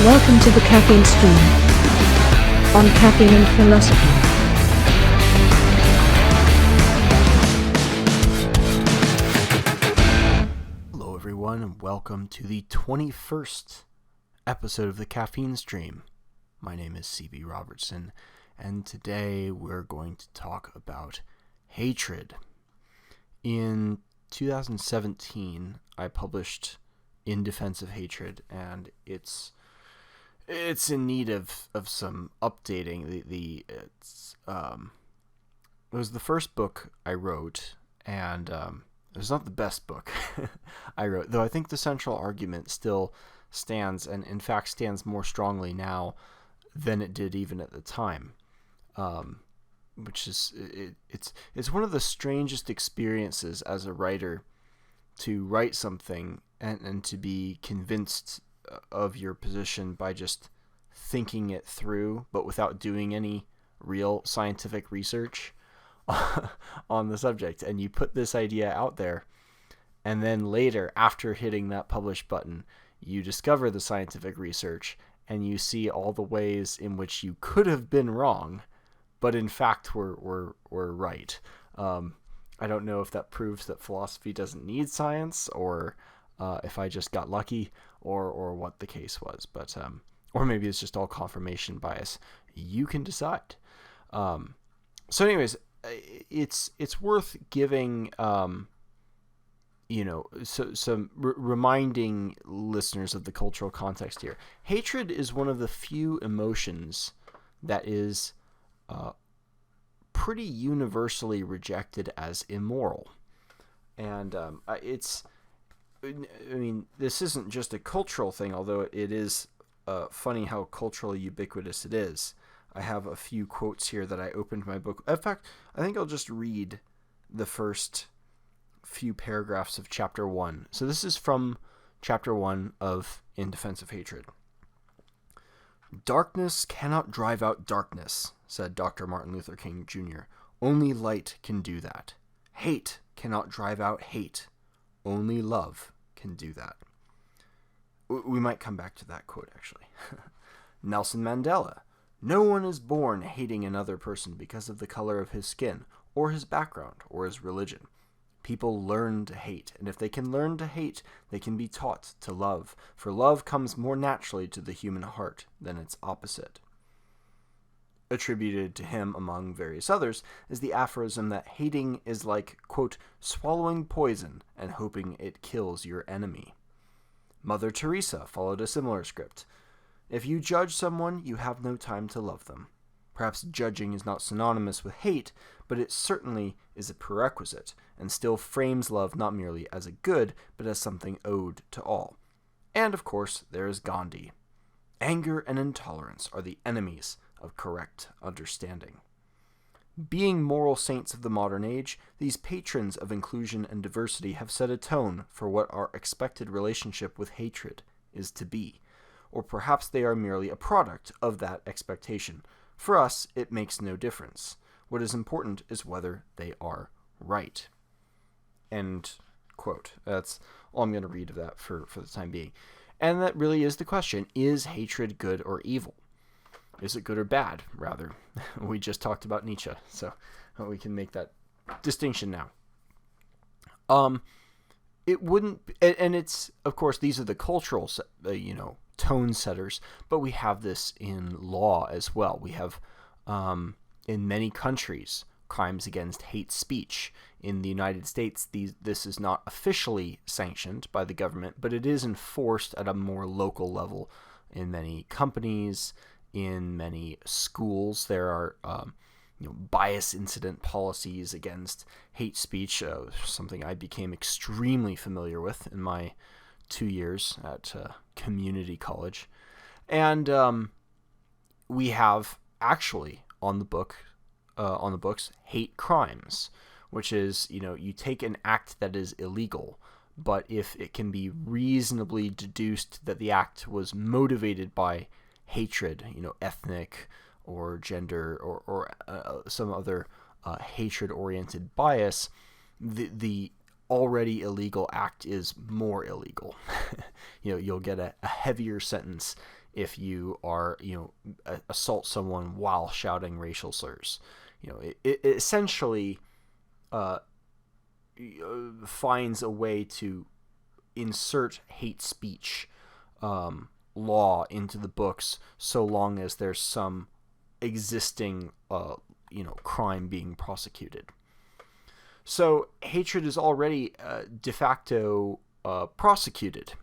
Welcome to the Caffeine Stream on Caffeine and Philosophy. Hello everyone and welcome to the 21st episode of the Caffeine Stream. My name is C.B. Robertson and today we're going to talk about hatred. In 2017 I published In Defense of Hatred, and it's in need of some updating. It was the first book I wrote, and it was not the best book I wrote, though I think the central argument still stands, and in fact stands more strongly now than it did even at the time. Which is it's one of the strangest experiences as a writer to write something and to be convinced of your position by just thinking it through, but without doing any real scientific research on the subject. And you put this idea out there, and then later, after hitting that publish button, you discover the scientific research, and you see all the ways in which you could have been wrong, but in fact were right. I don't know if that proves that philosophy doesn't need science, or if I just got lucky, or what the case was, but or maybe it's just all confirmation bias. You can decide. So anyways, it's worth giving reminding listeners of the cultural context here. Hatred is one of the few emotions that is pretty universally rejected as immoral, and this isn't just a cultural thing, although it is funny how culturally ubiquitous it is. I have a few quotes here that I opened my book. In fact, I think I'll just read the first few paragraphs of Chapter 1. So this is from Chapter 1 of In Defense of Hatred. "Darkness cannot drive out darkness," said Dr. Martin Luther King Jr. "Only light can do that. Hate cannot drive out hate. Only love can do that." We might come back to that quote, actually. Nelson Mandela: "No one is born hating another person because of the color of his skin, or his background, or his religion. People learn to hate, and if they can learn to hate, they can be taught to love, for love comes more naturally to the human heart than its opposite." Attributed to him, among various others, is the aphorism that hating is like, quote, "swallowing poison and hoping it kills your enemy." Mother Teresa followed a similar script. "If you judge someone, you have no time to love them." Perhaps judging is not synonymous with hate, but it certainly is a prerequisite, and still frames love not merely as a good, but as something owed to all. And, of course, there is Gandhi. "Anger and intolerance are the enemies of correct understanding." Being moral saints of the modern age, these patrons of inclusion and diversity have set a tone for what our expected relationship with hatred is to be. Or perhaps they are merely a product of that expectation. For us, it makes no difference. What is important is whether they are right. End quote. That's all I'm going to read of that for the time being. And that really is the question. Is hatred good or evil? Is it good or bad, rather? We just talked about Nietzsche, so we can make that distinction now. It wouldn't, and it's, of course, these are the cultural, tone setters, but we have this in law as well. We have, in many countries, crimes against hate speech. In the United States, this is not officially sanctioned by the government, but it is enforced at a more local level in many companies. In many schools, there are bias incident policies against hate speech, something I became extremely familiar with in my 2 years at community college. And we have actually on the books hate crimes, which is, you take an act that is illegal, but if it can be reasonably deduced that the act was motivated by hatred, ethnic or gender or some other hatred-oriented bias, the already illegal act is more illegal. You'll get a heavier sentence if you are, assault someone while shouting racial slurs. It essentially finds a way to insert hate speech law into the books, so long as there's some existing crime being prosecuted. So hatred is already de facto prosecuted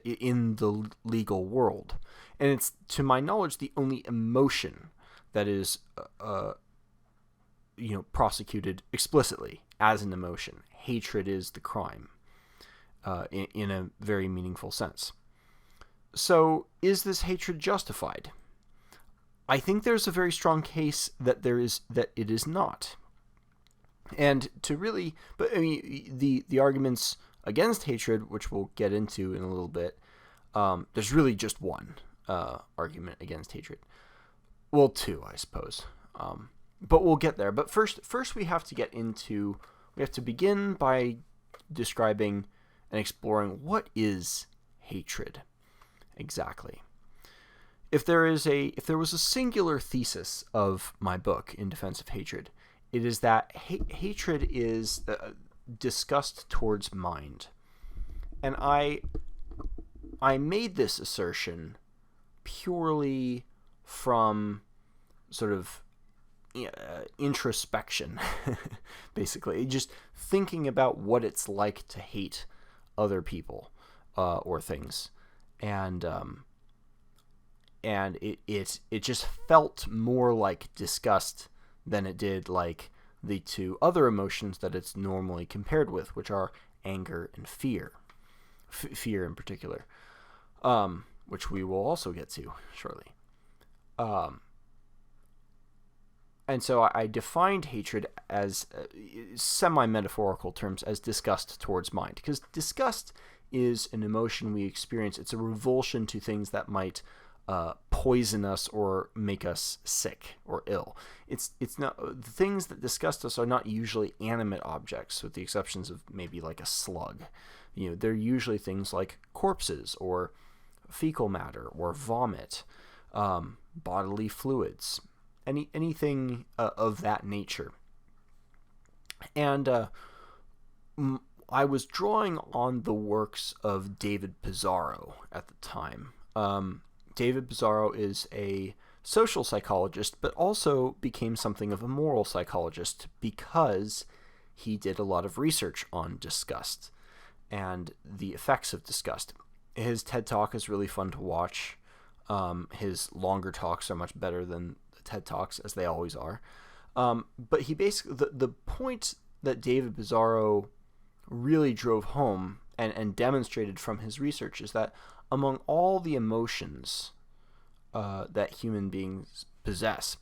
in the legal world, and it's, to my knowledge, the only emotion that is prosecuted explicitly as an emotion. Hatred is the crime in a very meaningful sense. So is this hatred justified? I think there's a very strong case that it is not. And the arguments against hatred, which we'll get into in a little bit, there's really just one argument against hatred. Well, two, I suppose. But we'll get there. But first we have to begin by describing and exploring what is hatred exactly. If there was a singular thesis of my book in defense of hatred, it is that hatred is disgust towards mind. And I made this assertion purely from sort of introspection, basically. Just thinking about what it's like to hate other people or things. And it just felt more like disgust than it did like the two other emotions that it's normally compared with, which are anger and fear. Fear in particular, which we will also get to shortly. And so I defined hatred as semi-metaphorical terms as disgust towards mind, because disgust is an emotion we experience. It's a revulsion to things that might poison us or make us sick or ill. It's not, the things that disgust us are not usually animate objects, with the exceptions of maybe like a slug. They're usually things like corpses or fecal matter or vomit, bodily fluids, anything of that nature. And I was drawing on the works of David Pizarro at the time. David Pizarro is a social psychologist, but also became something of a moral psychologist because he did a lot of research on disgust and the effects of disgust. His TED Talk is really fun to watch. His longer talks are much better than the TED Talks, as they always are. But he basically, the point that David Pizarro really drove home and demonstrated from his research is that among all the emotions that human beings possess,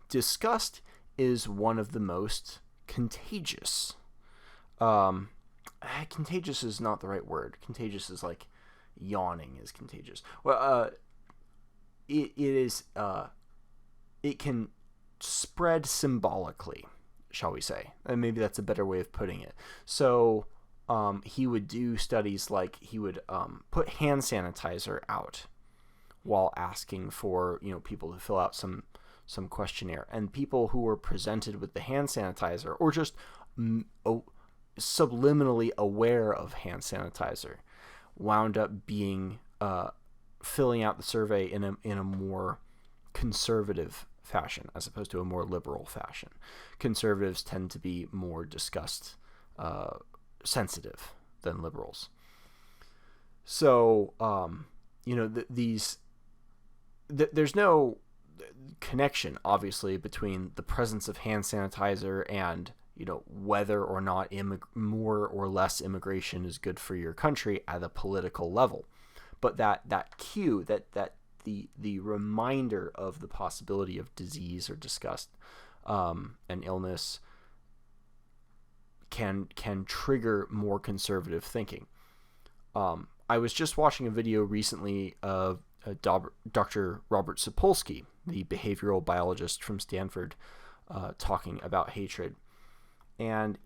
disgust is one of the most contagious. Contagious is not the right word. Contagious is like yawning is contagious. Well, it is. It can spread symbolically, shall we say? And maybe that's a better way of putting it. So he would do studies like he would put hand sanitizer out while asking for people to fill out some questionnaire, and people who were presented with the hand sanitizer or just subliminally aware of hand sanitizer wound up being filling out the survey in a more conservative fashion as opposed to a more liberal fashion. Conservatives tend to be more disgust sensitive than liberals. So there's no connection, obviously, between the presence of hand sanitizer and whether or not more or less immigration is good for your country at a political level. But that cue, that the reminder of the possibility of disease or disgust and illness can trigger more conservative thinking. I was just watching a video recently of Dr. Robert Sapolsky, the behavioral biologist from Stanford, talking about hatred. And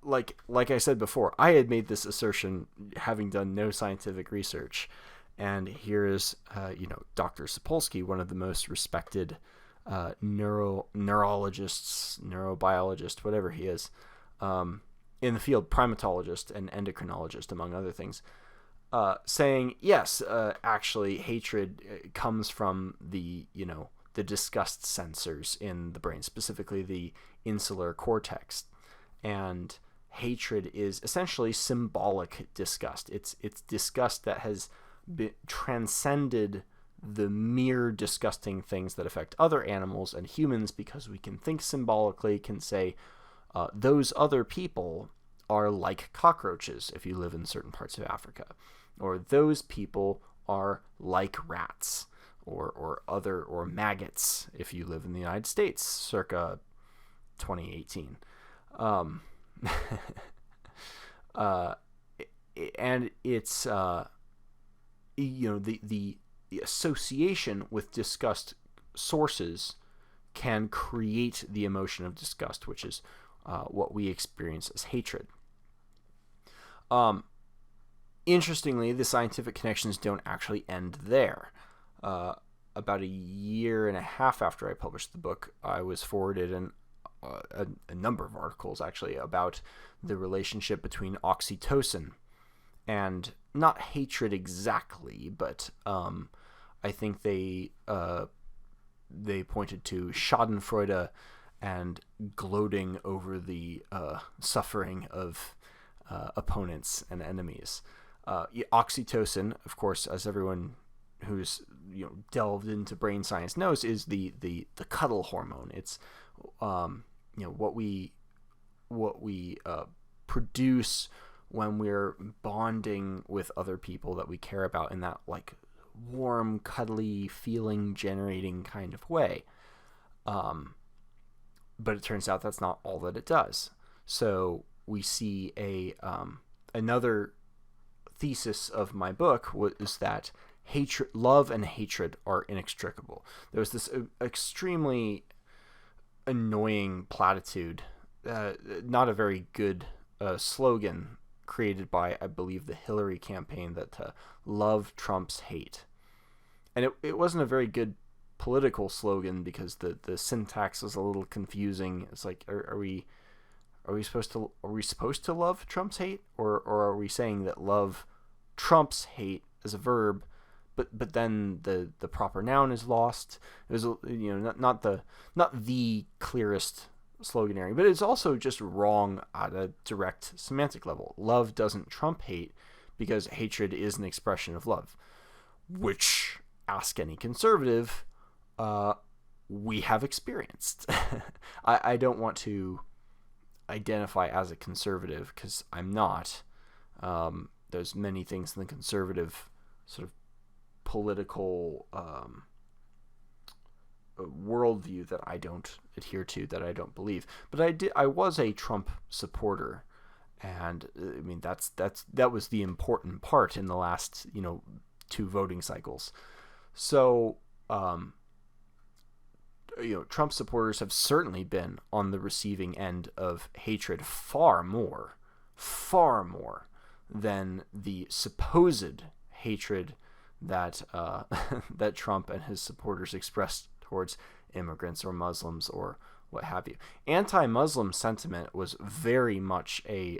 like I said before, I had made this assertion having done no scientific research. And here is, Dr. Sapolsky, one of the most respected neurologists, neurobiologist, whatever he is, in the field, primatologist and endocrinologist, among other things, saying, yes, actually, hatred comes from the disgust sensors in the brain, specifically the insular cortex. And hatred is essentially symbolic disgust. It's disgust that has transcended the mere disgusting things that affect other animals and humans, because we can think symbolically, can say, those other people are like cockroaches if you live in certain parts of Africa, or those people are like rats, or maggots if you live in the United States circa 2018. And it's the association with disgust sources can create the emotion of disgust, which is what we experience as hatred. Interestingly, the scientific connections don't actually end there. About a year and a half after I published the book, I was forwarded a number of articles, actually, about the relationship between oxytocin and not hatred exactly, but I think they pointed to Schadenfreude and gloating over the suffering of opponents and enemies. Oxytocin, of course, as everyone who's delved into brain science knows, is the cuddle hormone. It's what we produce when we're bonding with other people that we care about in that like warm, cuddly, feeling generating kind of way. But it turns out that's not all that it does. So we see another thesis of my book was that love and hatred are inextricable. There was this extremely annoying platitude, not a very good slogan, created by, I believe, the Hillary campaign, that love trumps hate. And it wasn't a very good political slogan because the syntax was a little confusing. It's like, are we supposed to love trumps hate, or are we saying that love trumps hate as a verb, but then the proper noun is lost? It was not the clearest sloganary, but it's also just wrong at a direct semantic level. Love doesn't trump hate because hatred is an expression of love, which, ask any conservative, we have experienced. I don't want to identify as a conservative because I'm not. There's many things in the conservative sort of political worldview that I don't adhere to, that I don't believe. But I was a Trump supporter, and I mean that was the important part in the last 2 voting cycles. So Trump supporters have certainly been on the receiving end of hatred far more than the supposed hatred that that Trump and his supporters expressed towards immigrants or Muslims or what have you. Anti-Muslim sentiment was very much a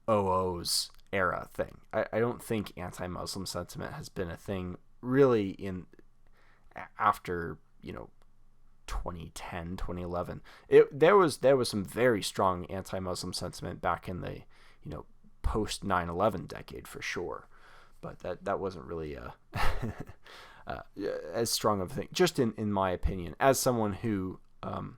OO's era thing. I don't think anti-Muslim sentiment has been a thing really after 2010, 2011. There was some very strong anti-Muslim sentiment back in the post 9/11 decade for sure, but that wasn't really as strong of a thing, just in my opinion, as someone who I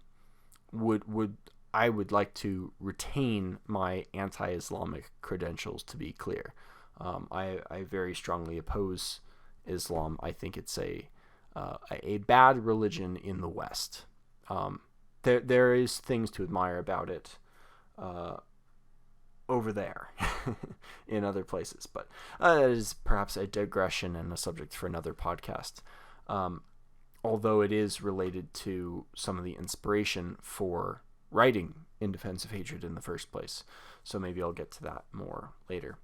would like to retain my anti-Islamic credentials, to be clear. I very strongly oppose Islam. I think it's a bad religion in the West. There is things to admire about it over there in other places, but that is perhaps a digression and a subject for another podcast. Although it is related to some of the inspiration for writing In Defense of Hatred in the first place. So maybe I'll get to that more later.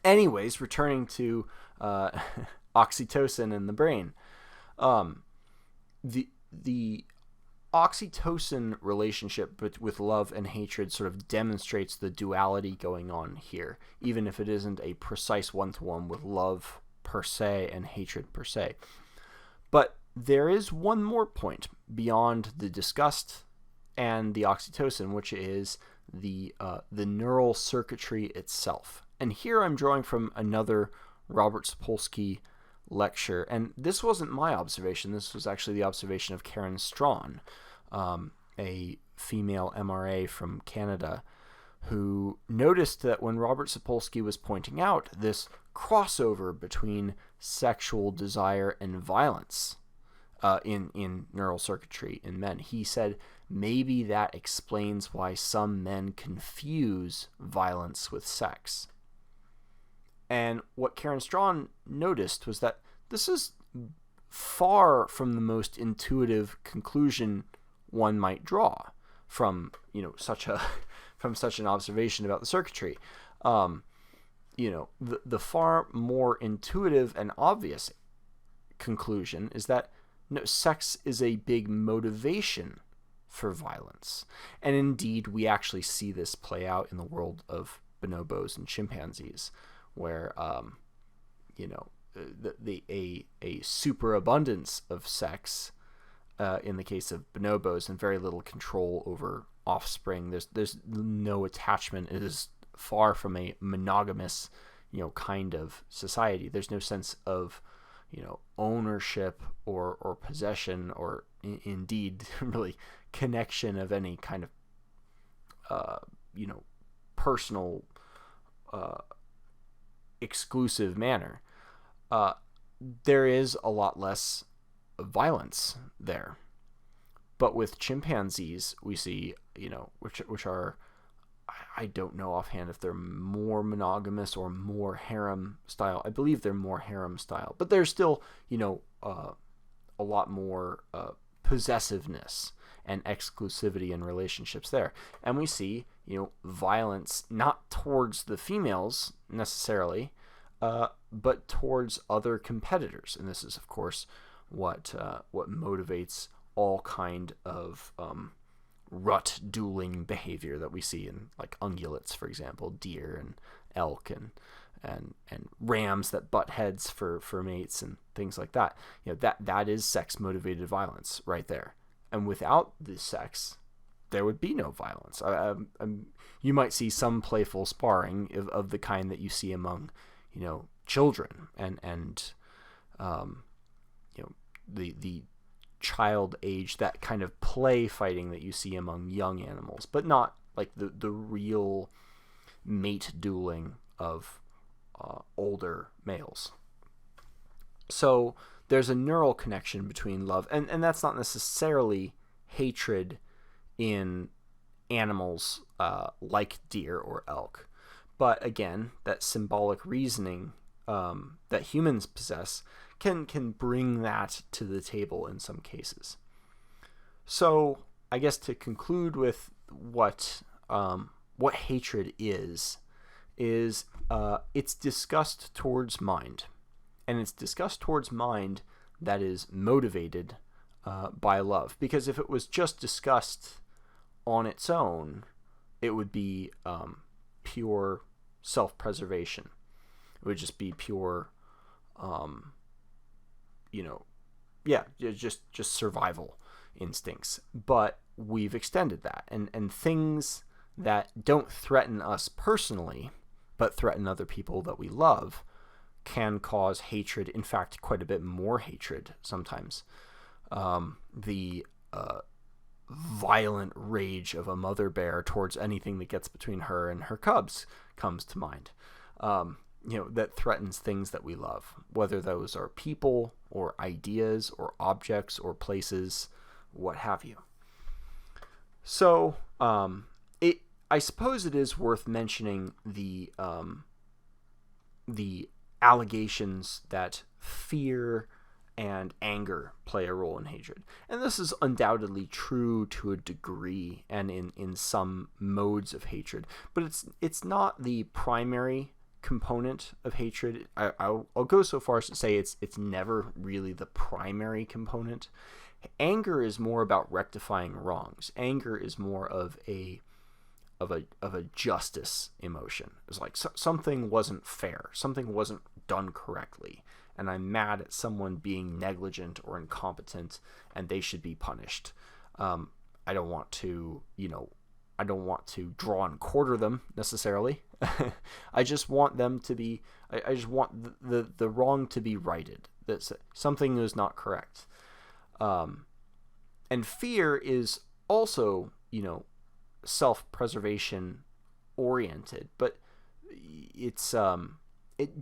Anyways, returning to oxytocin in the brain. The oxytocin relationship with love and hatred sort of demonstrates the duality going on here, even if it isn't a precise one-to-one with love per se and hatred per se. But there is one more point beyond the disgust and the oxytocin, which is the neural circuitry itself. And here I'm drawing from another Robert Sapolsky lecture, and this wasn't my observation. This was actually the observation of Karen Strawn, a female MRA from Canada, who noticed that when Robert Sapolsky was pointing out this crossover between sexual desire and violence in neural circuitry in men, he said maybe that explains why some men confuse violence with sex. And what Karen Strawn noticed was that this is far from the most intuitive conclusion one might draw from such an observation about the circuitry. The far more intuitive and obvious conclusion is that sex is a big motivation for violence. And indeed, we actually see this play out in the world of bonobos and chimpanzees, where a superabundance of sex in the case of bonobos and very little control over offspring. There's no attachment. It is far from a monogamous kind of society. There's no sense of ownership or possession or indeed really connection of any kind of personal exclusive manner. There is a lot less violence there. But with chimpanzees, we see, which are, I don't know offhand if they're more monogamous or more harem style. I believe they're more harem style, but there's still, a lot more possessiveness and exclusivity in relationships there. And we see, violence not towards the females necessarily, but towards other competitors. And this is, of course, what motivates all kind of rut dueling behavior that we see in like ungulates, for example, deer and elk and rams that butt heads for mates and things like that. That is sex motivated violence right there. And without the sex, there would be no violence. You might see some playful sparring of the kind that you see among children and the child age, that kind of play fighting that you see among young animals, but not like the real mate dueling of older males. So there's a neural connection between love, and that's not necessarily hatred in animals like deer or elk. But again, that symbolic reasoning that humans possess can bring that to the table in some cases. So I guess to conclude with what hatred is it's disgust towards mind, and it's disgust towards mind that is motivated by love. Because if it was just disgust on its own, it would be pure self-preservation. It would just be pure just survival instincts. But we've extended that, and things that don't threaten us personally but threaten other people that we love can cause hatred. In fact, quite a bit more hatred sometimes. The violent rage of a mother bear towards anything that gets between her and her cubs comes to mind. That threatens things that we love, whether those are people or ideas or objects or places, what have you. So, I suppose it is worth mentioning the allegations that fear and anger play a role in hatred. And this is undoubtedly true to a degree and in some modes of hatred, but it's not the primary component of hatred. I'll go so far as to say it's never really the primary component. Anger is more about rectifying wrongs. Anger is more of a justice emotion. It's like something wasn't fair, something wasn't done correctly, and I'm mad at someone being negligent or incompetent, and they should be punished. I don't want to, I don't want to draw and quarter them necessarily. I just want them to be. I just want the wrong to be righted. That something is not correct. And fear is also, self-preservation oriented, but it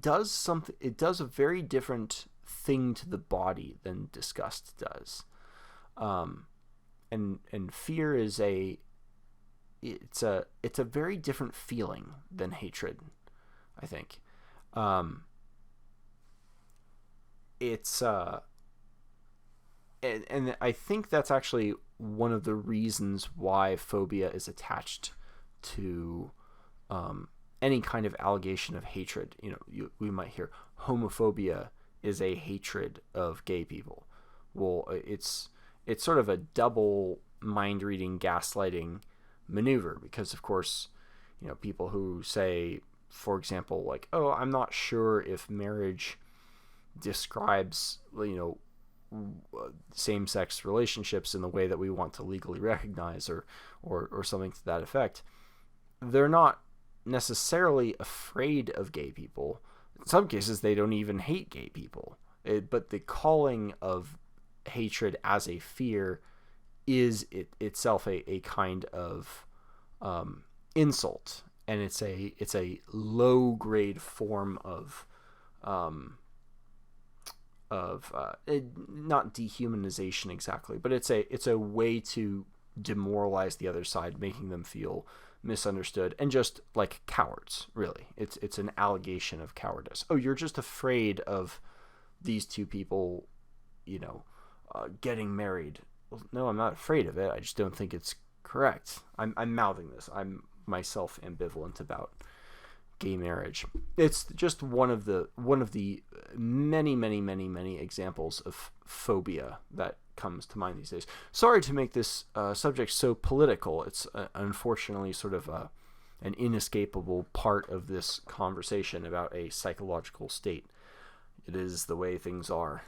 does a very different thing to the body than disgust does. And fear is it's a very different feeling than hatred, I think. And I think that's actually one of the reasons why phobia is attached to any kind of allegation of hatred. We might hear homophobia is a hatred of gay people. Well, it's sort of a double mind reading, gaslighting maneuver, because of course, people who say, for example, like, oh, I'm not sure if marriage describes, same-sex relationships in the way that we want to legally recognize, or something to that effect. They're not necessarily afraid of gay people. In some cases, they don't even hate gay people. But the calling of hatred as a fear is itself a kind of insult, and it's a low-grade form of not dehumanization exactly, but it's a way to demoralize the other side, making them feel misunderstood and just like cowards. Really, it's an allegation of cowardice. Oh, you're just afraid of these two people, getting married. Well, no, I'm not afraid of it. I just don't think it's correct. I'm mouthing this. I'm myself ambivalent about gay marriage. It's just one of the many examples of phobia that comes to mind these days. Sorry to make this subject so political. It's unfortunately sort of an inescapable part of this conversation about a psychological state. It is the way things are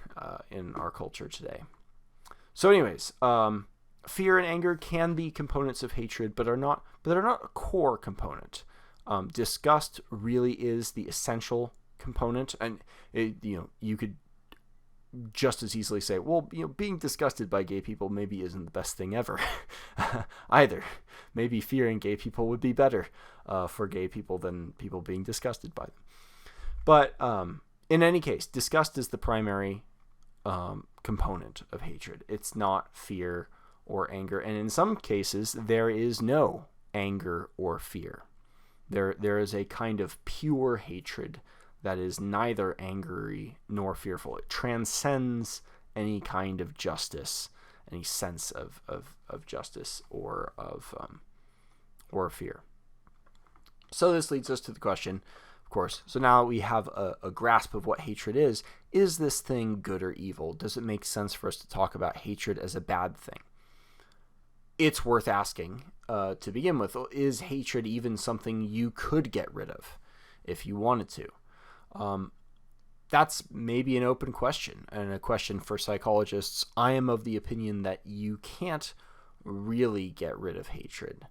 in our culture today. So anyways, fear and anger can be components of hatred, but they're not a core component. Disgust really is the essential component, and you could just as easily say, well, being disgusted by gay people maybe isn't the best thing ever either. Maybe fearing gay people would be better for gay people than people being disgusted by them. But in any case, disgust is the primary component of hatred. It's not fear or anger, and in some cases there is no anger or fear. There is a kind of pure hatred that is neither angry nor fearful. It transcends any kind of justice, any sense of justice or fear. So this leads us to the question, of course. So now we have a grasp of what hatred is. Is this thing good or evil? Does it make sense for us to talk about hatred as a bad thing? It's worth asking to begin with. Is hatred even something you could get rid of if you wanted to? That's maybe an open question, and a question for psychologists. I am of the opinion that you can't really get rid of hatred,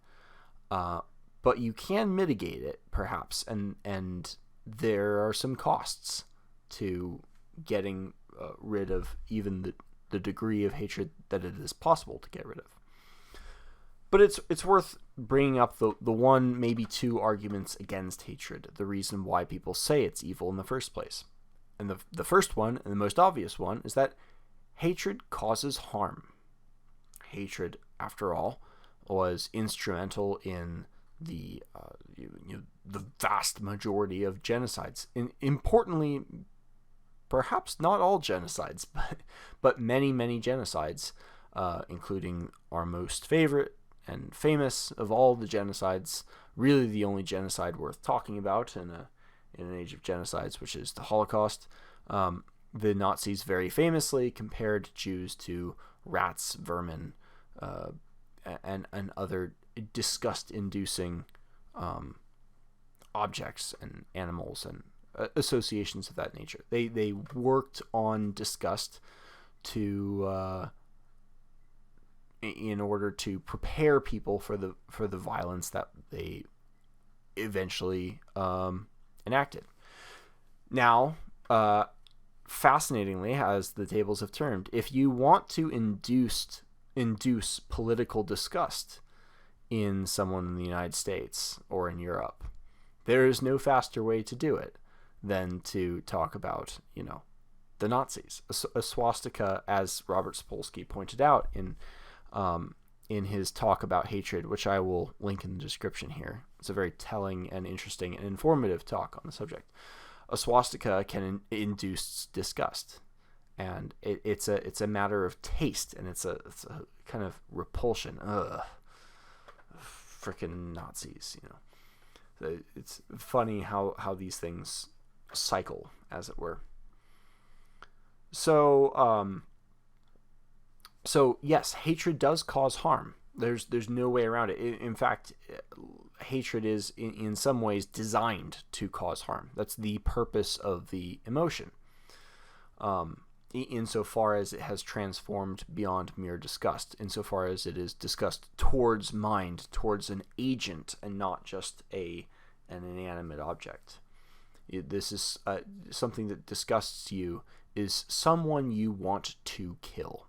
but you can mitigate it, perhaps, and there are some costs to getting rid of even the degree of hatred that it is possible to get rid of. But it's worth bringing up the one, maybe two arguments against hatred, the reason why people say it's evil in the first place. And the first one, and the most obvious one, is that hatred causes harm. Hatred, after all, was instrumental in the vast majority of genocides. Importantly, perhaps not all genocides, but many genocides, including our most favorite and famous of all the genocides, really the only genocide worth talking about, and in an age of genocides, which is the Holocaust. The Nazis very famously compared Jews to rats, vermin, and other disgust-inducing objects and animals and associations of that nature. They worked on disgust to in order to prepare people for the violence that they eventually enacted. Now, fascinatingly, as the tables have turned, if you want to induce political disgust in someone in the United States or in Europe, there is no faster way to do it than to talk about, the Nazis. A swastika, as Robert Sapolsky pointed out in his talk about hatred, which I will link in the description here. It's a very telling and interesting and informative talk on the subject. A swastika can induce disgust, and it's a matter of taste, and it's a kind of repulsion. Ugh, frickin' Nazis, It's funny how these things cycle, as it were. So yes, hatred does cause harm. There's no way around it. In fact, hatred is in some ways designed to cause harm. That's the purpose of the emotion. Insofar as it has transformed beyond mere disgust, insofar as it is disgust towards mind, towards an agent, and not just an inanimate object. This is something that disgusts you is someone you want to kill,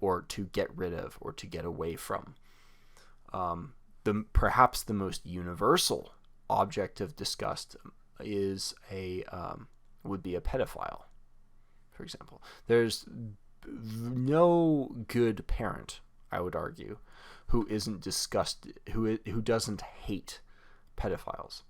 or to get rid of, or to get away from. Perhaps the most universal object of disgust is would be a pedophile, for example. There's no good parent, I would argue, who isn't disgusted, who doesn't hate pedophiles.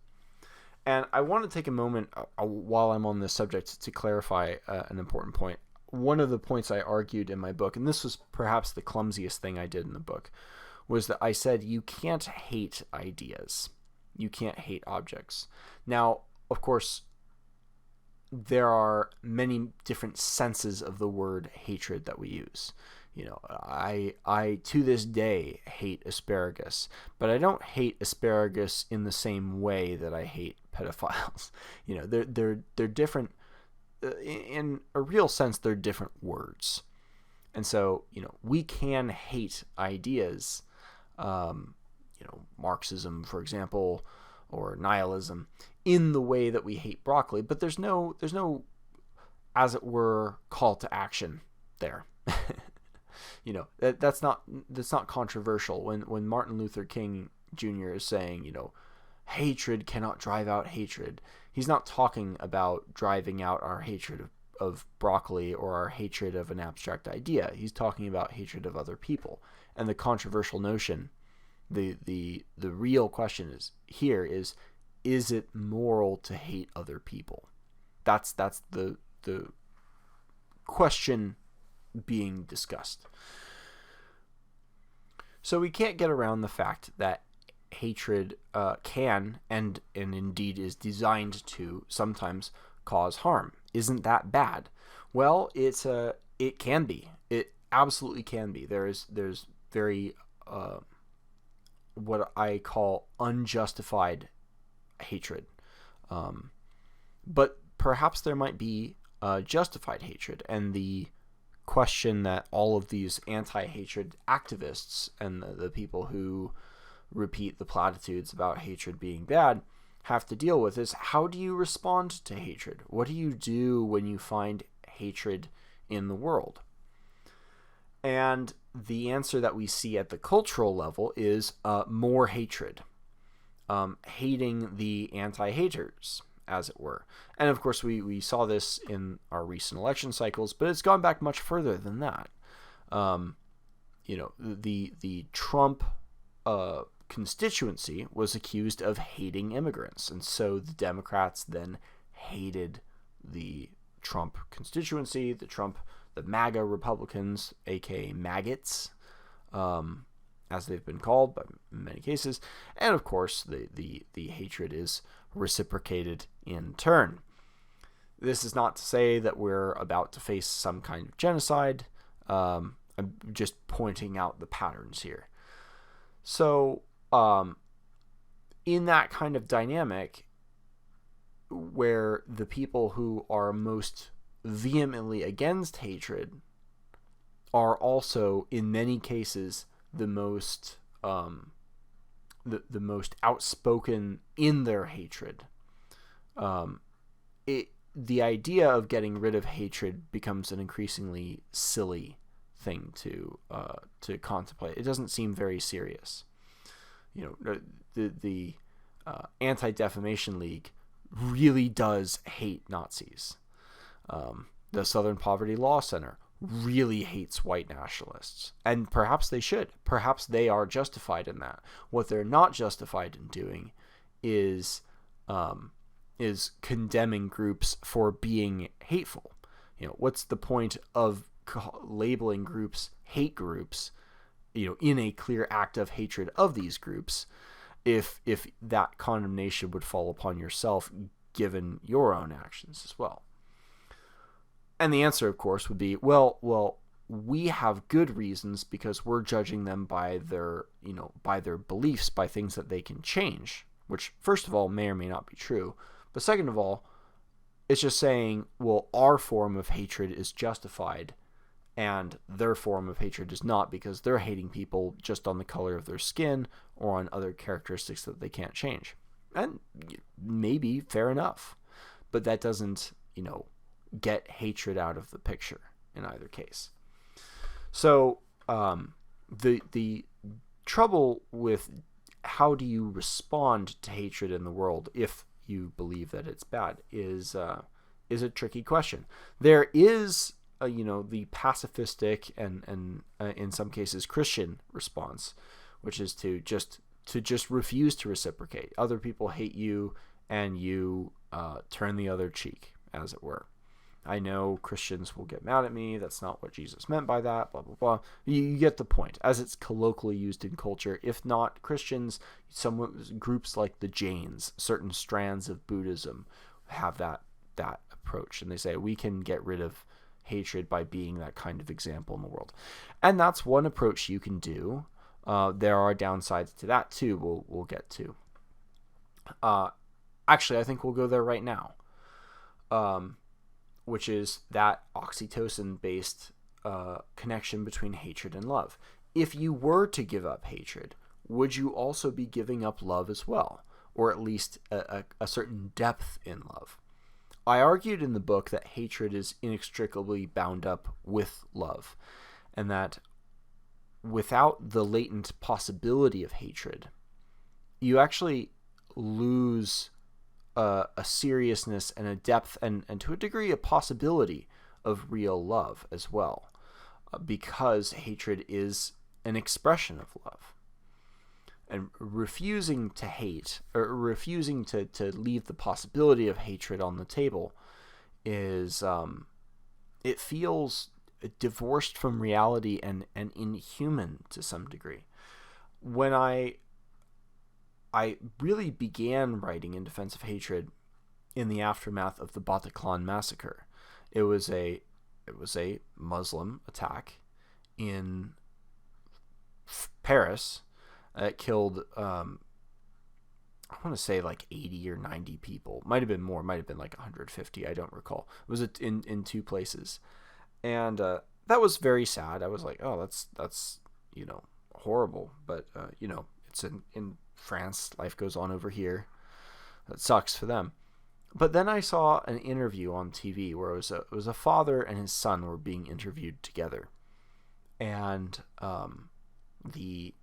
And I want to take a moment while I'm on this subject to clarify an important point. One of the points I argued in my book, and this was perhaps the clumsiest thing I did in the book, was that I said you can't hate ideas. You can't hate objects. Now, of course, there are many different senses of the word hatred that we use. I to this day hate asparagus, but I don't hate asparagus in the same way that I hate pedophiles. They're different. In a real sense, they're different words. And so, we can hate ideas, Marxism, for example, or nihilism, in the way that we hate broccoli, but there's no, as it were, call to action there. That's not controversial. When Martin Luther King Jr. is saying, hatred cannot drive out hatred, he's not talking about driving out our hatred of broccoli or our hatred of an abstract idea. He's talking about hatred of other people. And the controversial notion, the real question is it moral to hate other people? That's the question being discussed. So we can't get around the fact that hatred can and indeed is designed to sometimes cause harm. Isn't that bad? Well, it can be. It absolutely can be. There's very what I call unjustified hatred, but perhaps there might be justified hatred. And the question that all of these anti-hatred activists and the people who repeat the platitudes about hatred being bad have to deal with is, how do you respond to hatred? What do you do when you find hatred in the world? And the answer that we see at the cultural level is more hatred, hating the anti-haters, as it were. And of course, we saw this in our recent election cycles, but it's gone back much further than that. The Trump constituency was accused of hating immigrants, and so the Democrats then hated the Trump constituency, the MAGA Republicans, aka maggots, as they've been called, but in many cases. And of course, the hatred is reciprocated in turn. This is not to say that we're about to face some kind of genocide. I'm just pointing out the patterns here. So, in that kind of dynamic, where the people who are most vehemently against hatred are also, in many cases, the most the most outspoken in their hatred. The idea of getting rid of hatred becomes an increasingly silly thing to contemplate. It doesn't seem very serious. The Anti-Defamation League really does hate Nazis. The Southern Poverty Law Center really hates white nationalists, and perhaps they should. Perhaps they are justified in that. What they're not justified in doing is condemning groups for being hateful. What's the point of labeling groups hate groups, in a clear act of hatred of these groups, if that condemnation would fall upon yourself given your own actions as well? And the answer, of course, would be, well, we have good reasons because we're judging them by their beliefs, by things that they can change, which, first of all, may or may not be true. But second of all, it's just saying, well, our form of hatred is justified and their form of hatred is not, because they're hating people just on the color of their skin or on other characteristics that they can't change. And maybe fair enough, but that doesn't, get hatred out of the picture in either case. So the trouble with how do you respond to hatred in the world if you believe that it's bad is a tricky question. There is the pacifistic and in some cases Christian response, which is to just refuse to reciprocate. Other people hate you, and you turn the other cheek, as it were. I know Christians will get mad at me. That's not what Jesus meant by that, blah, blah, blah. You get the point, as it's colloquially used in culture. If not Christians, groups like the Jains, certain strands of Buddhism have that approach. And they say we can get rid of hatred by being that kind of example in the world. And that's one approach you can do. There are downsides to that too, we'll get to. Actually, I think we'll go there right now. Which is that oxytocin-based connection between hatred and love. If you were to give up hatred, would you also be giving up love as well? Or at least a certain depth in love? I argued in the book that hatred is inextricably bound up with love, and that without the latent possibility of hatred, you actually lose a seriousness and a depth and to a degree a possibility of real love as well, because hatred is an expression of love. And refusing to hate, or refusing to leave the possibility of hatred on the table, is it feels divorced from reality and inhuman to some degree. When I really began writing in defense of hatred in the aftermath of the Bataclan massacre. It was a Muslim attack in Paris that killed I want to say like 80 or 90 people. Might have been more, might have been like 150, I don't recall. It was in two places. And that was very sad. I was like, oh, that's horrible, but it's in France, life goes on over here. That sucks for them. But then I saw an interview on TV where it was a father and his son were being interviewed together, and the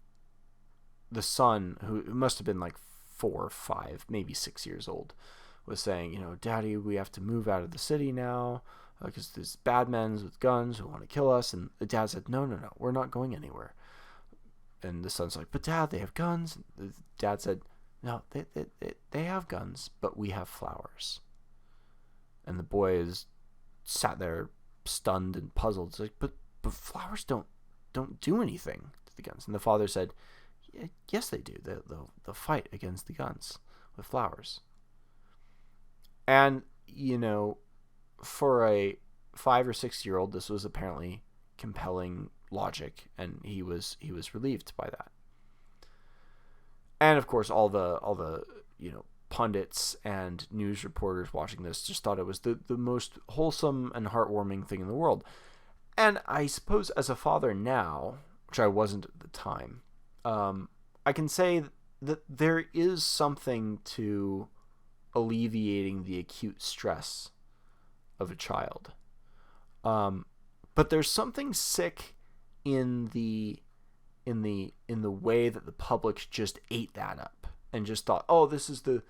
son, who must have been like 4 or 5, maybe 6 years old, was saying, Daddy, we have to move out of the city now because there's bad men with guns who want to kill us. And the dad said, no, we're not going anywhere. And the son's like, but Dad, they have guns. And the dad said, no, they have guns, but we have flowers. And the boy is sat there stunned and puzzled. It's like, but flowers don't do anything to the guns. And the father said, yes, they do. They'll fight against the guns with flowers. And, for a 5 or 6-year-old, this was apparently compelling logic, and he was relieved by that. And of course, all the pundits and news reporters watching this just thought it was the most wholesome and heartwarming thing in the world. And I suppose as a father now, which I wasn't at the time, I can say that there is something to alleviating the acute stress of a child. But there's something sick in the way that the public just ate that up and just thought, oh, this is the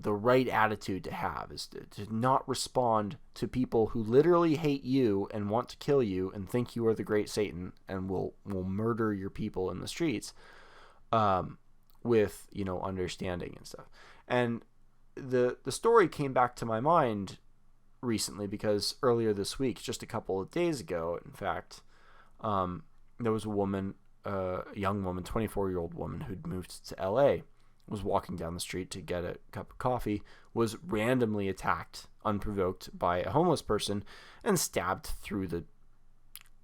right attitude to have, is to not respond to people who literally hate you and want to kill you and think you are the great Satan and will murder your people in the streets, with understanding and stuff. And the story came back to my mind recently because earlier this week, just a couple of days ago, in fact, there was a young woman, 24-year-old woman who'd moved to LA, was walking down the street to get a cup of coffee, was randomly attacked, unprovoked, by a homeless person and stabbed through the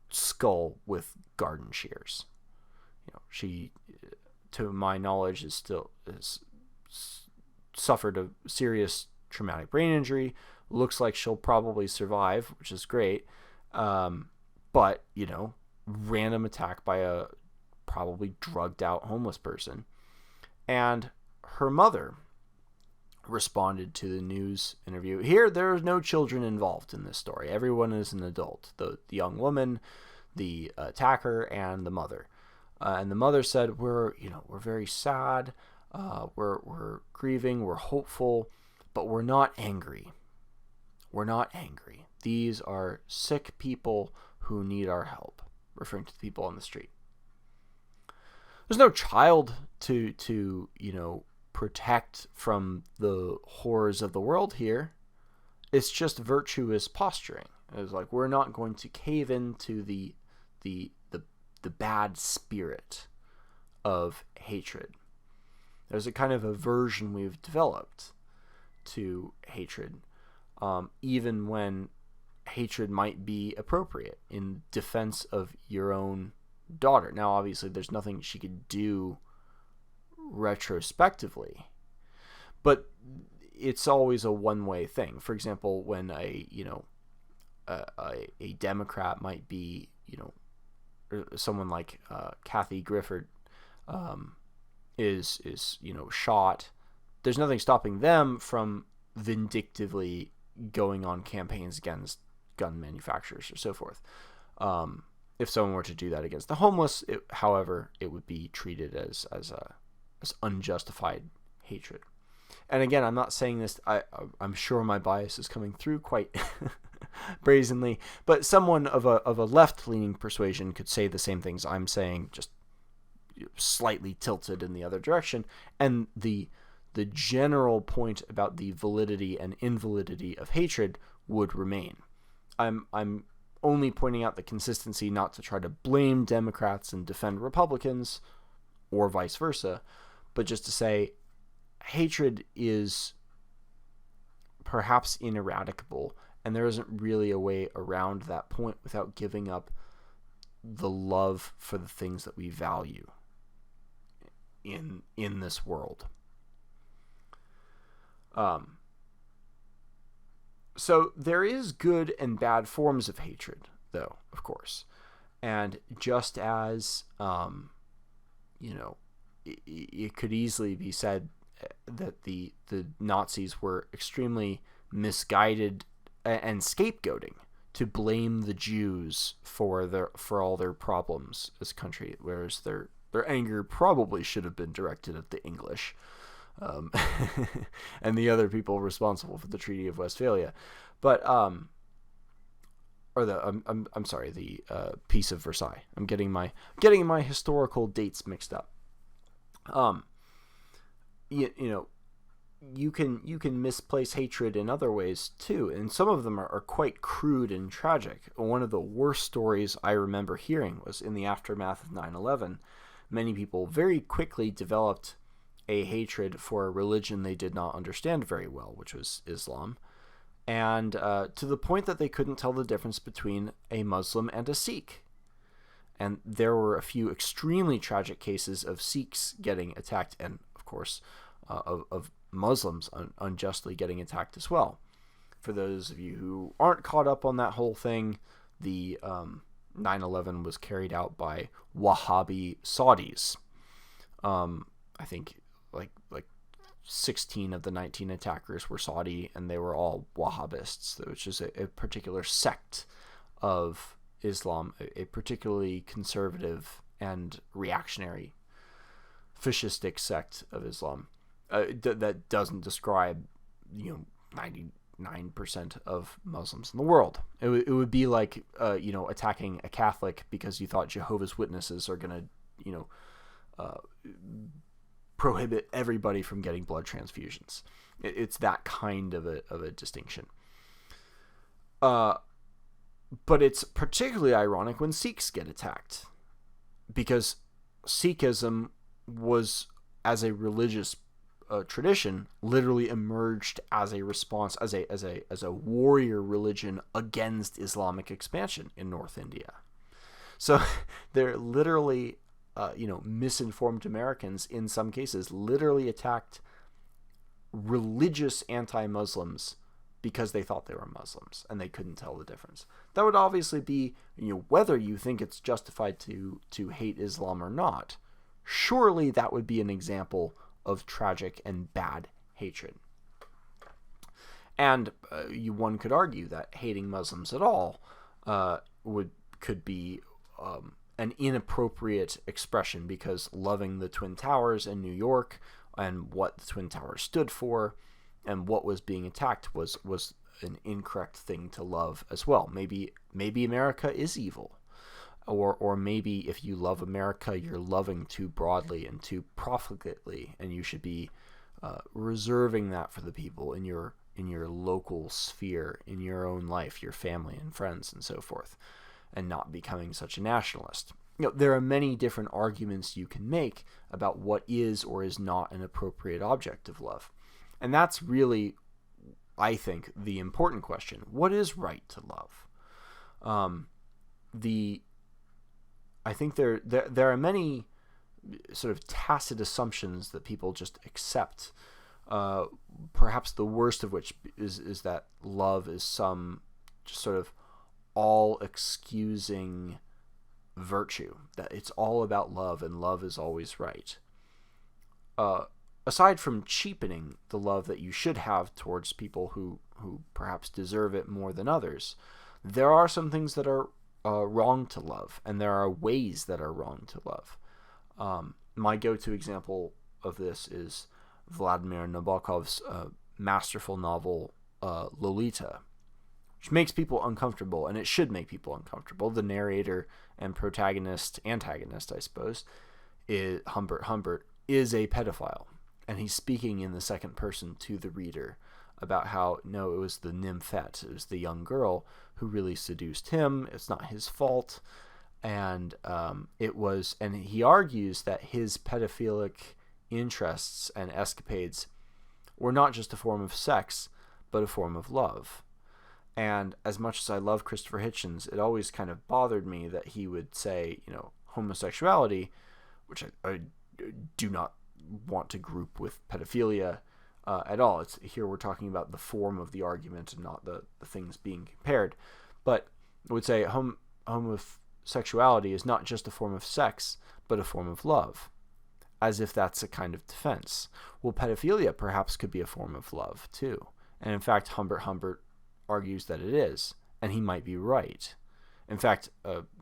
skull with garden shears. She, to my knowledge, is suffered a serious traumatic brain injury. Looks like she'll probably survive, which is great. But, random attack by a probably drugged out homeless person. And her mother responded to the news interview. Here, there are no children involved in this story. Everyone is an adult. The young woman, the attacker, and the mother. And the mother said, we're very sad. We're grieving. We're hopeful, but we're not angry. We're not angry. These are sick people who need our help, referring to the people on the street. There's no child to protect from the horrors of the world here. It's just virtuous posturing. It's like, we're not going to cave into the bad spirit of hatred. There's a kind of aversion we've developed to hatred, even when hatred might be appropriate in defense of your own daughter. Now, obviously, there's nothing she could do retrospectively, but it's always a one-way thing. For example, when a Democrat might be, someone like Kathy Griffith is shot, there's nothing stopping them from vindictively going on campaigns against gun manufacturers or so forth. If someone were to do that against the homeless, however, it would be treated as unjustified hatred. And again, I'm not saying this, I'm sure my bias is coming through quite brazenly, but someone of a left-leaning persuasion could say the same things I'm saying, just slightly tilted in the other direction, and the general point about the validity and invalidity of hatred would remain. I'm only pointing out the consistency, not to try to blame Democrats and defend Republicans, or vice versa, but just to say hatred is perhaps ineradicable, and there isn't really a way around that point without giving up the love for the things that we value in this world. So there is good and bad forms of hatred, though, of course. And just as, it could easily be said that the Nazis were extremely misguided and scapegoating to blame the Jews for all their problems as a country, whereas their anger probably should have been directed at the English. And the other people responsible for the Treaty of Westphalia, but the Peace of Versailles. I'm getting my historical dates mixed up. You can misplace hatred in other ways too, and some of them are quite crude and tragic. One of the worst stories I remember hearing was in the aftermath of 9/11. Many people very quickly developed a hatred for a religion they did not understand very well, which was Islam, and to the point that they couldn't tell the difference between a Muslim and a Sikh. And there were a few extremely tragic cases of Sikhs getting attacked, and of course of Muslims unjustly getting attacked as well. For those of you who aren't caught up on that whole thing, the 9/11 was carried out by Wahhabi Saudis. I think like 16 of the 19 attackers were Saudi, and they were all Wahhabists, which is a particular sect of Islam, a particularly conservative and reactionary, fascistic sect of Islam that doesn't describe 99% of Muslims in the world. It would be like attacking a Catholic because you thought Jehovah's Witnesses are going to prohibit everybody from getting blood transfusions. It's that kind of a distinction. But it's particularly ironic when Sikhs get attacked, because Sikhism was, as a religious tradition, literally emerged as a response, as a warrior religion against Islamic expansion in North India. So they're literally, misinformed Americans in some cases literally attacked religious anti-Muslims because they thought they were Muslims and they couldn't tell the difference. That would obviously be, whether you think it's justified to hate Islam or not, surely that would be an example of tragic and bad hatred. And one could argue that hating Muslims at all could be an inappropriate expression, because loving the Twin Towers in New York and what the Twin Towers stood for and what was being attacked was an incorrect thing to love as well. Maybe America is evil, or maybe if you love America, you're loving too broadly and too profligately, and you should be reserving that for the people in your local sphere, in your own life, your family and friends and so forth, and not becoming such a nationalist. There are many different arguments you can make about what is or is not an appropriate object of love. And that's really, I think, the important question. What is right to love? I think there are many sort of tacit assumptions that people just accept. Perhaps the worst of which is that love is some just sort of all-excusing virtue, that it's all about love and love is always right. Aside from cheapening the love that you should have towards people who perhaps deserve it more than others, there are some things that are wrong to love, and there are ways that are wrong to love. My go-to example of this is Vladimir Nabokov's masterful novel Lolita, which makes people uncomfortable, and it should make people uncomfortable. The narrator and antagonist, I suppose, Humbert, is a pedophile, and he's speaking in the second person to the reader about how, no, it was the nymphette, it was the young girl who really seduced him, it's not his fault, and he argues that his pedophilic interests and escapades were not just a form of sex, but a form of love. And as much as I love Christopher Hitchens, it always kind of bothered me that he would say, homosexuality, which I do not want to group with pedophilia at all. Here we're talking about the form of the argument and not the things being compared. But I would say homosexuality is not just a form of sex, but a form of love, as if that's a kind of defense. Well, pedophilia perhaps could be a form of love too. And in fact, Humbert argues that it is, and he might be right. In fact,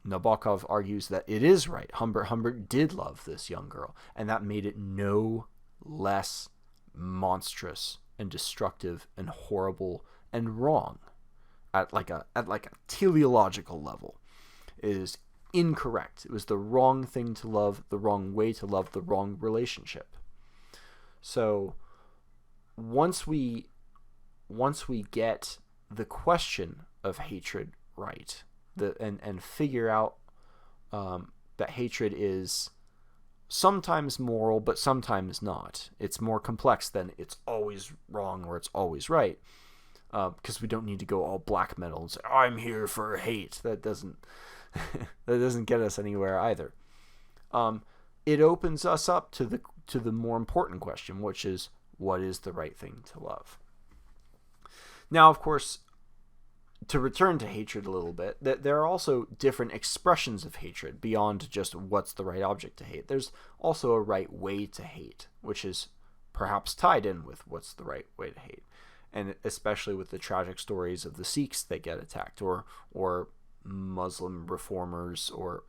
Nabokov argues that it is right. Humbert did love this young girl, and that made it no less monstrous and destructive and horrible and wrong at like a teleological level. It is incorrect. It was the wrong thing to love, the wrong way to love, the wrong relationship. So once we get the question of hatred right, and figure out that hatred is sometimes moral, but sometimes not. It's more complex than it's always wrong or it's always right. Because we don't need to go all black metal and say, I'm here for hate. That doesn't that doesn't get us anywhere either. It opens us up to the more important question, which is, what is the right thing to love? Now, of course, to return to hatred a little bit, there are also different expressions of hatred beyond just what's the right object to hate. There's also a right way to hate, which is perhaps tied in with what's the right way to hate. And especially with the tragic stories of the Sikhs that get attacked, or Muslim reformers, or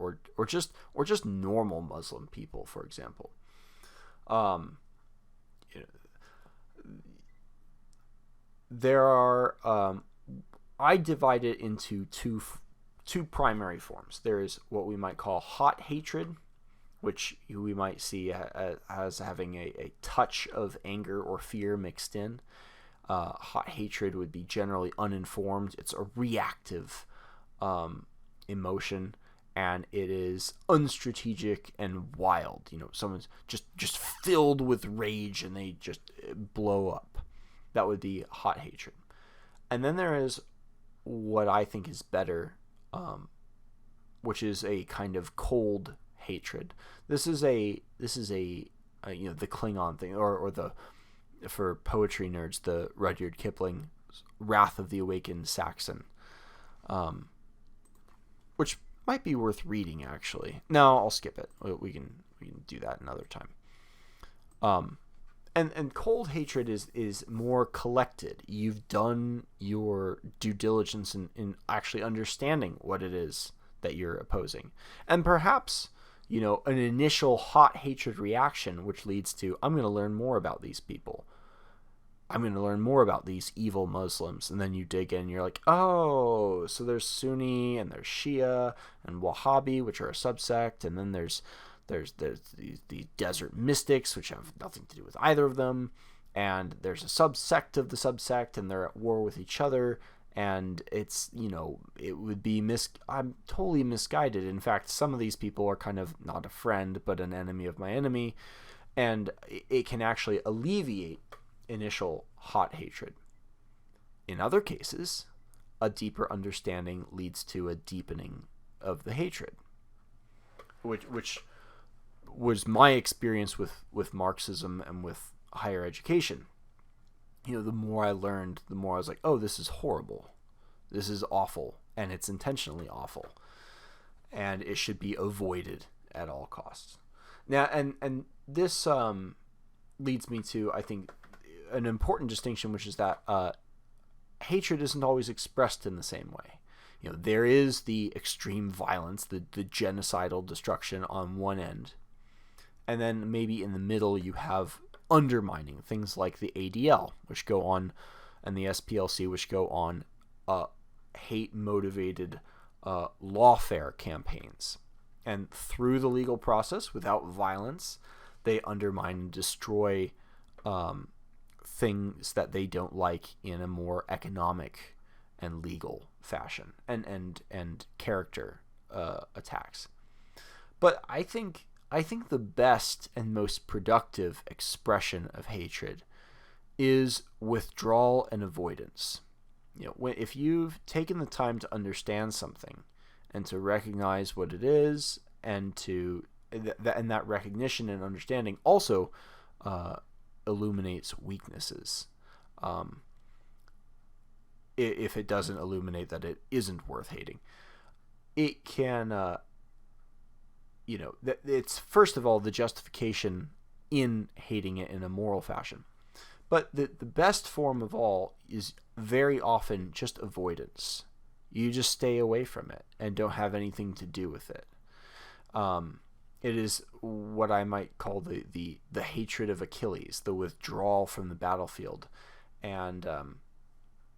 just normal Muslim people, for example. There are I divide it into two primary forms. There is what we might call hot hatred, which we might see as having a touch of anger or fear mixed in. Hot hatred would be generally uninformed. It's a reactive emotion, and it is unstrategic and wild. Someone's just filled with rage and they just blow up. That would be hot hatred. And then there is what I think is better, which is a kind of cold hatred. This is a the Klingon thing, or the, for poetry nerds, the Rudyard Kipling Wrath of the Awakened Saxon, which might be worth reading, actually. No, I'll skip it. We can do that another time. And cold hatred is more collected. You've done your due diligence in actually understanding what it is that you're opposing. And perhaps, an initial hot hatred reaction, which leads to, I'm going to learn more about these people. I'm going to learn more about these evil Muslims. And then you dig in and you're like, oh, so there's Sunni and there's Shia and Wahhabi, which are a subsect. And then there's the desert mystics, which have nothing to do with either of them. And there's a subsect of the subsect, and they're at war with each other. And it's, it would be I'm totally misguided. In fact, some of these people are kind of not a friend, but an enemy of my enemy. And it can actually alleviate initial hot hatred. In other cases, a deeper understanding leads to a deepening of the hatred, which was my experience with Marxism and with higher education. The more I learned, the more I was like, oh, this is horrible. This is awful, and it's intentionally awful. And it should be avoided at all costs. Now, and this leads me to, I think, an important distinction, which is that hatred isn't always expressed in the same way. There is the extreme violence, the genocidal destruction on one end. And then maybe in the middle you have undermining, things like the ADL, which go on, and the SPLC, which go on hate-motivated lawfare campaigns. And through the legal process, without violence, they undermine and destroy things that they don't like in a more economic and legal fashion, and character attacks. But I think the best and most productive expression of hatred is withdrawal and avoidance. If you've taken the time to understand something and to recognize what it is, and that recognition and understanding also illuminates weaknesses. If it doesn't illuminate that it isn't worth hating, it can. It's first of all the justification in hating it in a moral fashion. But the best form of all is very often just avoidance. You just stay away from it and don't have anything to do with it. It is what I might call the hatred of Achilles, the withdrawal from the battlefield. And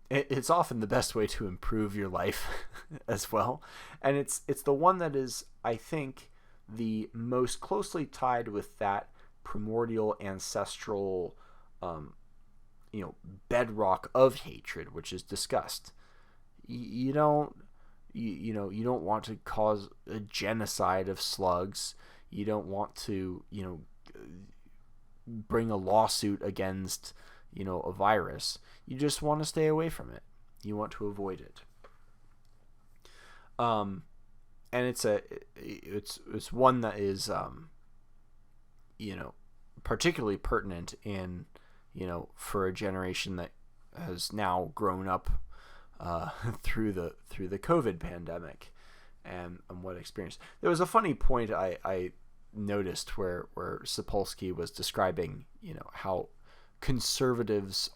it's often the best way to improve your life as well. And it's the one that is, I think, the most closely tied with that primordial ancestral bedrock of hatred, which is disgust. You don't want to cause a genocide of slugs. You don't want to, bring a lawsuit against, a virus. You just want to stay away from it. You want to avoid it. And it's one that is, particularly pertinent in, for a generation that has now grown up through the COVID pandemic and what experience. There was a funny point I noticed where Sapolsky was describing, how conservatives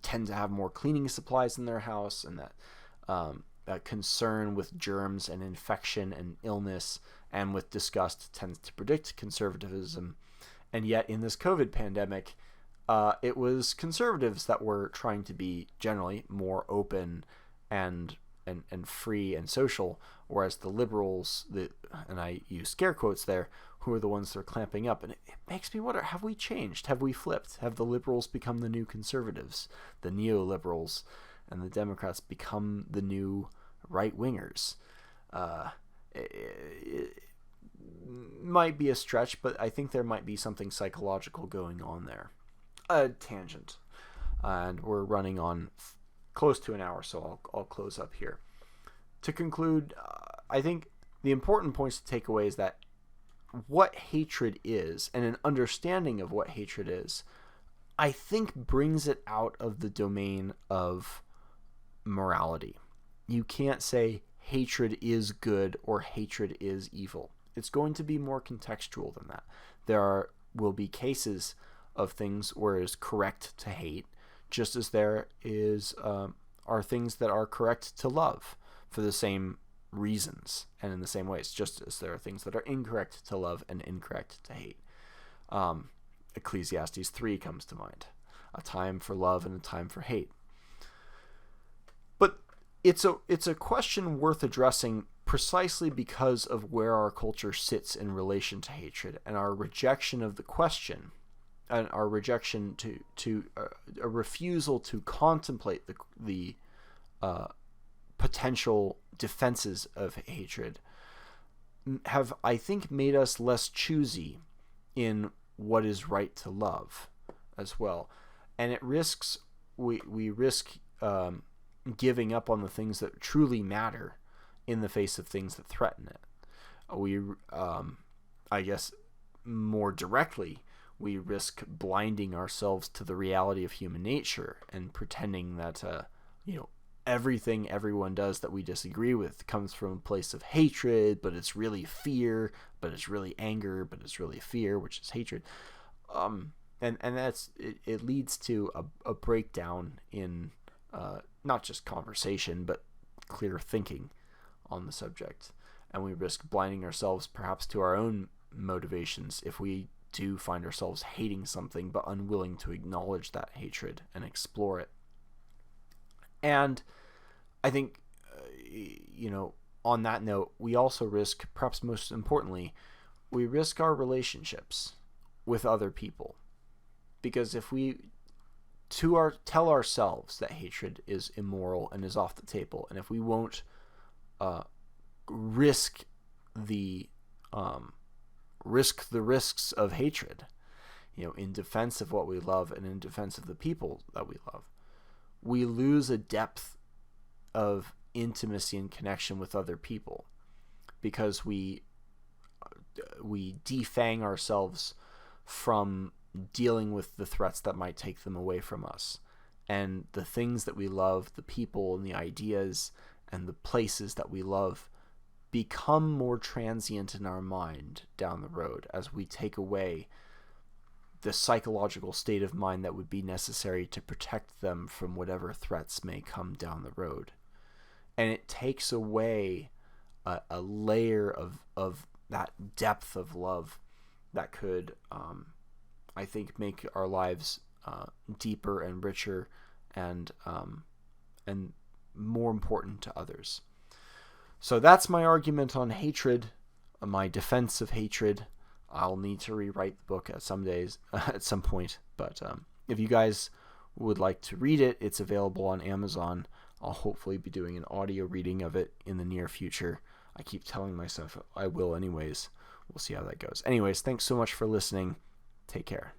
tend to have more cleaning supplies in their house, and that concern with germs and infection and illness and with disgust tends to predict conservatism. And yet in this COVID pandemic, it was conservatives that were trying to be generally more open and free and social, whereas the liberals, and I use scare quotes there, who are the ones that are clamping up. And it makes me wonder, have we changed? Have we flipped? Have the liberals become the new conservatives? The neoliberals and the Democrats become the new right-wingers? It might be a stretch, but I think there might be something psychological going on there. A tangent. And we're running on close to an hour, so I'll close up here. To conclude, I think the important points to take away is that what hatred is, and an understanding of what hatred is, I think brings it out of the domain of morality. You can't say hatred is good or hatred is evil. It's going to be more contextual than that. There will be cases of things where it is correct to hate, just as there are things that are correct to love for the same reasons and in the same ways, just as there are things that are incorrect to love and incorrect to hate. Ecclesiastes 3 comes to mind. A time for love and a time for hate. But it's a question worth addressing precisely because of where our culture sits in relation to hatred and our rejection of the question, and our rejection to a refusal to contemplate the potential defenses of hatred have, I think, made us less choosy in what is right to love as well. And it risks, we risk giving up on the things that truly matter in the face of things that threaten it. We, I guess, more directly, we risk blinding ourselves to the reality of human nature and pretending that, everything everyone does that we disagree with comes from a place of hatred, but it's really fear, but it's really anger, but it's really fear, which is hatred. And that's, it leads to a breakdown in not just conversation, but clear thinking on the subject. And we risk blinding ourselves perhaps to our own motivations if we do find ourselves hating something but unwilling to acknowledge that hatred and explore it. And I think, on that note, we also risk, perhaps most importantly, we risk our relationships with other people. Because if we tell ourselves that hatred is immoral and is off the table, and if we won't risk the risks of hatred, in defense of what we love and in defense of the people that we love, we lose a depth of intimacy and connection with other people because we defang ourselves from dealing with the threats that might take them away from us. And the things that we love, the people and the ideas and the places that we love, become more transient in our mind down the road as we take away the psychological state of mind that would be necessary to protect them from whatever threats may come down the road. And it takes away a layer of that depth of love that could, I think, make our lives deeper and richer and more important to others. So that's my argument on hatred, my defense of hatred. I'll need to rewrite the book at some point. But if you guys would like to read it, it's available on Amazon. I'll hopefully be doing an audio reading of it in the near future. I keep telling myself I will anyways. we'll see how that goes. Anyways, thanks so much for listening. Take care.